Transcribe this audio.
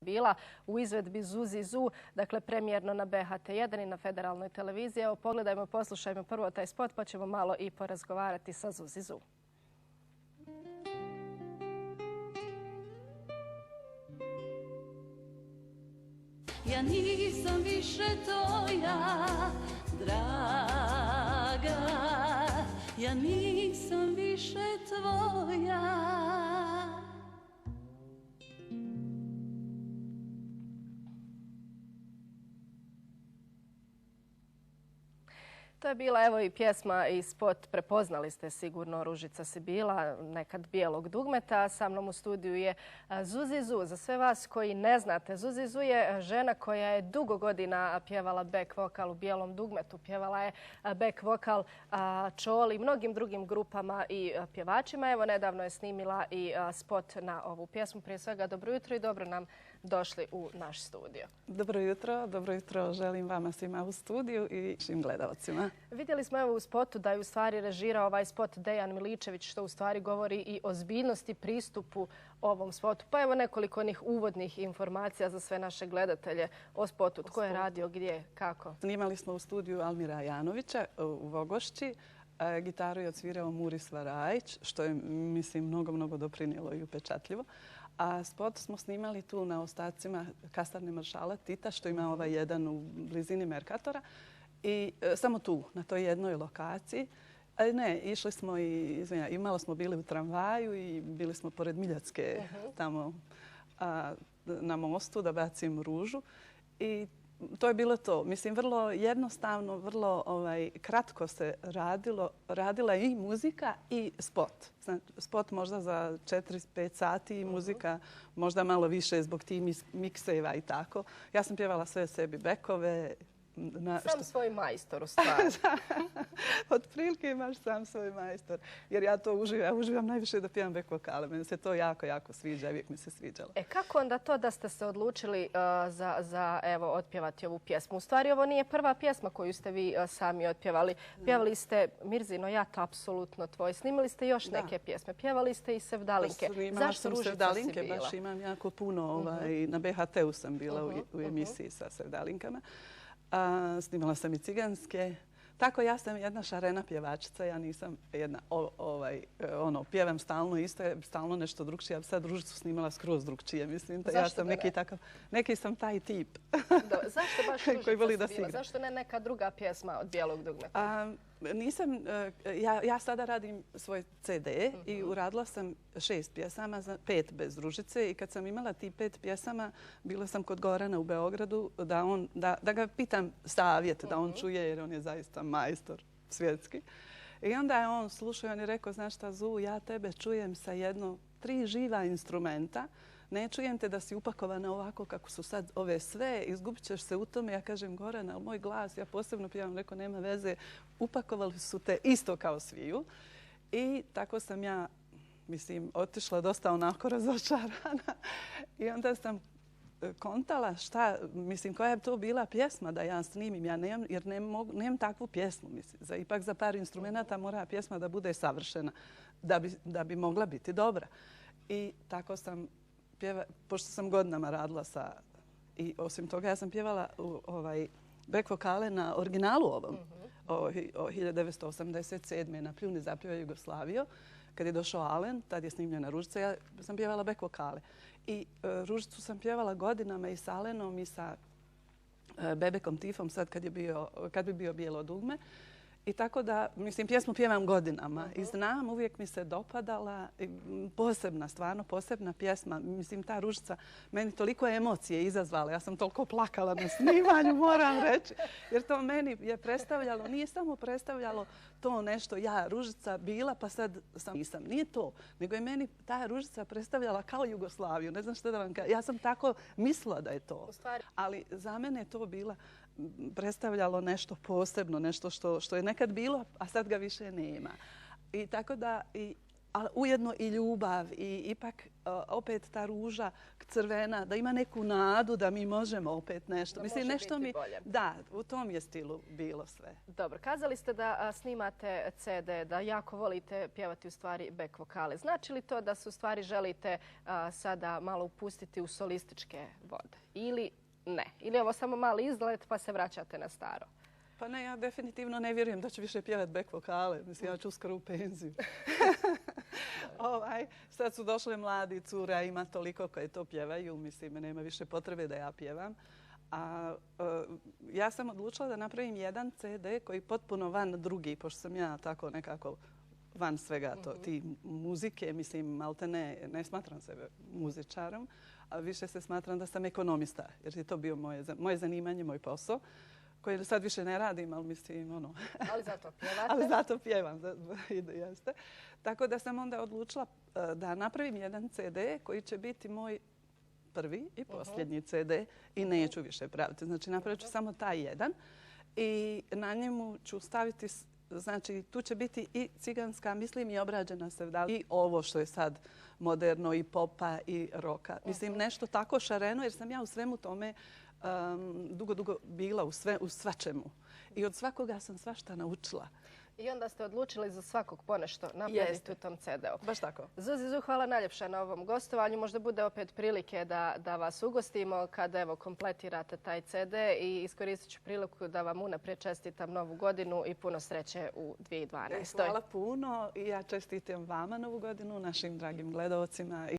bila u izvedbi Zuzi Zu, dakle premijerno na BHT1 i na Federalnoj televiziji. Evo, pogledajmo, poslušajmo prvo taj spot pa ćemo malo i porazgovarati sa Zuzi Zu. Ja nisam više tvoja, draga, ja nisam više tvoja. To je bila evo i pjesma i spot, prepoznali ste sigurno, Ružica si bila, nekad Bijelog dugmeta. Sa mnom u studiju je Zuzi Zu. Za sve vas koji ne znate, Zuzi Zu je žena koja je dugo godina pjevala back vokal u Bijelom dugmetu. Pjevala je back vokal Čoli i mnogim drugim grupama i pjevačima. Evo, nedavno je snimila i spot na ovu pjesmu. Prije svega, dobro jutro i dobro nam došli u naš studio. Dobro jutro želim vama svima u studiju i svim gledalcima. Vidjeli smo evo u spotu da je u stvari režirao ovaj spot Dejan Miličević, što u stvari govori i o ozbiljnosti pristupu ovom spotu. Pa evo nekoliko onih uvodnih informacija za sve naše gledatelje o spotu. Tko je radio, gdje, kako? Snimali smo u studiju Almira Janovića u Vogošći. Gitaru je odsvirao Muris Varajić, što je, mislim, mnogo doprinijelo i upečatljivo. A spot smo snimali tu na ostacima kasarne maršala Tita, što ima ovaj jedan u blizini Merkatora. I samo tu, na toj jednoj lokaciji. Ne, išli smo i malo smo bili u tramvaju i bili smo pored Miljacke tamo na mostu da bacim ružu. I to je bilo to. Mislim, vrlo jednostavno, vrlo kratko se radila i muzika i spot. Znači, spot možda za 4-5 sati i muzika možda malo više zbog tih mikseva i tako. Ja sam pjevala sve sebi bekove. Sam svoj majstor u stvari. Otprilike imaš sam svoj majstor. Jer ja to uživam najviše da pjevam back vokale. Meni se to jako sviđa, uvijek mi se sviđalo. Kako onda to da ste se odlučili za evo, otpjevati ovu pjesmu? U stvari ovo nije prva pjesma koju ste vi sami otpjevali. Pjevali ste Mirzino Jat, apsolutno tvoj. Snimali ste još neke pjesme. Pjevali ste i Sevdalinke. Zašto Ružica Sevdalinke? Si bila? Baš imam jako puno. Na BHT-u sam bila u emisiji sa Sevdalinkama. Snimala sam i ciganske. Tako, ja sam jedna šarena pjevačica, ja nisam jedna, pjevam stalno isto, stalno nešto drugčije. Ja bi sad Ružicu snimala skroz drugčije, mislim. Ja sam neki sam taj tip. Zašto baš Ružica si bila? Zašto ne neka druga pjesma od Bijelog dugmeta? Nisam, ja sada radim svoj CD i uradila sam 6 pjesama, 5 bez Ružice i kad sam imala ti 5 pjesama, bila sam kod Gorana u Beogradu da ga pitam savjet, da on čuje jer on je zaista majstor svjetski. I onda je on slušao i on je rekao, znaš šta Zu, ja tebe čujem sa 3 živa instrumenta. Ne čujem te da si upakovana ovako kako su sad ove sve, izgubit ćeš se u tome. Ja kažem, Goran, ali moj glas, ja posebno pjevam, rekao, nema veze, upakovali su te isto kao sviju. I tako sam ja, mislim, otišla dosta onako razočarana. I onda sam kontala koja je to bila pjesma da ja snimim. Ja nemam, jer nemam takvu pjesmu. Mislim. Ipak za par instrumenta mora pjesma da bude savršena, da bi mogla biti dobra. I tako sam pošto sam godinama radila i osim toga ja sam pjevala back vokale na originalu ovom. 1987. na Pljuni zapjeva Jugoslaviju. Kad je došao Alen, tad je snimljena Ružica, ja sam pjevala back vokale. I Ružicu sam pjevala godinama i sa Alenom i sa Bebekom Tifom, sad kad bi bio Bijelo dugme. I tako da, mislim, pjesmu pjevam godinama i znam, uvijek mi se dopadala, posebna, stvarno posebna pjesma. Mislim, ta Ružica meni toliko emocije izazvala, ja sam toliko plakala na snimanju, moram reći. Jer to meni je predstavljalo, nije samo predstavljalo to nešto, ja Ružica bila pa sad nisam. Nije to, nego je meni ta Ružica predstavljala kao Jugoslaviju. Ne znam što da vam kažem. Ja sam tako mislila da je to. Ali za mene je to predstavljalo nešto posebno, nešto što je nekad bilo, a sad ga više nema. I tako da, ali ujedno i ljubav i ipak opet ta ruža crvena, da ima neku nadu da mi možemo opet nešto. Da može nešto biti bolje. Da, u tom je stilu bilo sve. Dobro, kazali ste da snimate CD, da jako volite pjevati u stvari back vokale. Znači li to da se u stvari želite sada malo upustiti u solističke vode? Ili ne? Ili je ovo samo mali izlet pa se vraćate na staro? Pa ne, ja definitivno ne vjerujem da ću više pjevati back vokale. Mislim, ja ću uskoro u penziju. Sad su došle mladi cura, ima toliko koje to pjevaju. Mislim, nema više potrebe da ja pjevam. Ja sam odlučila da napravim jedan CD koji je potpuno van drugi, pošto sam ja tako nekako van svega ti muzike. Mislim, malte ne smatram sebe muzičarom, a više se smatram da sam ekonomista, jer je to bio moje zanimanje, moj posao, koji sad više ne radim, ali mislim, Ali zato pjevate. Ali zato pjevam, jeste. Tako da sam onda odlučila da napravim jedan CD koji će biti moj prvi i posljednji CD i neću više praviti. Znači, napravit ću samo taj jedan i na njemu ću staviti, znači, tu će biti i ciganska, mislim, i obrađena sevdala i ovo što je sad moderno, i popa, i roka. Mislim, nešto tako šareno, jer sam ja u svemu tome dugo bila u svačemu. I od svakoga sam svašta naučila. I onda ste odlučili za svakog ponešto napraviti u tom CD-u. Baš tako. Zuzi, hvala najljepša na ovom gostovanju. Možda bude opet prilike da vas ugostimo kada evo kompletirate taj CD i iskoristit ću priliku da vam unaprijed čestitam Novu godinu i puno sreće u 2012. Hvala puno i ja čestitam vama Novu godinu, našim dragim gledalcima.